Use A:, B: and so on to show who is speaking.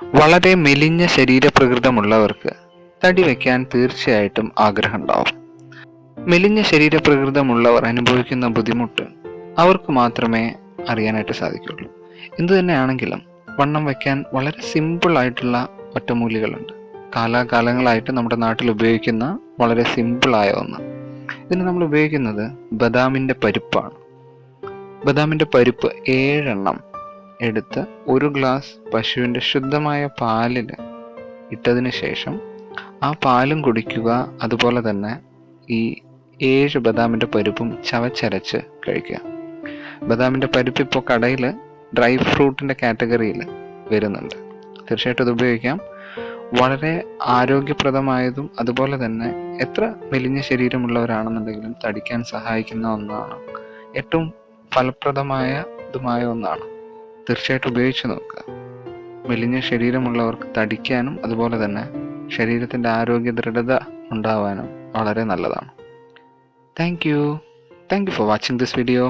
A: വളരെ മെലിഞ്ഞ ശരീരപ്രകൃതമുള്ളവർക്ക് തടി വയ്ക്കാൻ തീർച്ചയായിട്ടും ആഗ്രഹമുണ്ടാവും. മെലിഞ്ഞ ശരീരപ്രകൃതമുള്ളവർ അനുഭവിക്കുന്ന ബുദ്ധിമുട്ട് അവർക്ക് മാത്രമേ അറിയാനായിട്ട് സാധിക്കുള്ളൂ. എന്തു തന്നെയാണെങ്കിലും വണ്ണം വയ്ക്കാൻ വളരെ സിമ്പിൾ ആയിട്ടുള്ള ഒറ്റമൂലികളുണ്ട്. കാലാകാലങ്ങളായിട്ട് നമ്മുടെ നാട്ടിൽ ഉപയോഗിക്കുന്ന വളരെ സിമ്പിളായ ഒന്ന്. ഇതിന് നമ്മൾ ഉപയോഗിക്കുന്നത് ബദാമിൻ്റെ പരിപ്പാണ്. ബദാമിൻ്റെ പരിപ്പ് 7 എണ്ണം എടുത്ത് 1 ഗ്ലാസ് പശുവിൻ്റെ ശുദ്ധമായ പാലിൽ ഇട്ടതിന് ശേഷം ആ പാലും കുടിക്കുക. അതുപോലെ തന്നെ ഈ 7 ബദാമിൻ്റെ പരിപ്പും ചവച്ചരച്ച് കഴിക്കുക. ബദാമിൻ്റെ പരിപ്പ് ഇപ്പോൾ കടയിൽ ഡ്രൈ ഫ്രൂട്ടിൻ്റെ കാറ്റഗറിയിൽ വരുന്നുണ്ട്. തീർച്ചയായിട്ടും അത് ഉപയോഗിക്കാം. വളരെ ആരോഗ്യപ്രദമായതും അതുപോലെ തന്നെ എത്ര മെലിഞ്ഞ ശരീരമുള്ളവരാണെന്നുണ്ടെങ്കിലും തടിക്കാൻ സഹായിക്കുന്ന ഒന്നാണ്. ഏറ്റവും ഫലപ്രദമായതുമായ ഒന്നാണ്. തീർച്ചയായിട്ടും ഉപയോഗിച്ച് നോക്കുക. മെലിഞ്ഞ ശരീരമുള്ളവർക്ക് തടിക്കാനും അതുപോലെ തന്നെ ശരീരത്തിൻ്റെ ആരോഗ്യ ദൃഢത ഉണ്ടാവാനും വളരെ നല്ലതാണ്. Thank you for watching this video.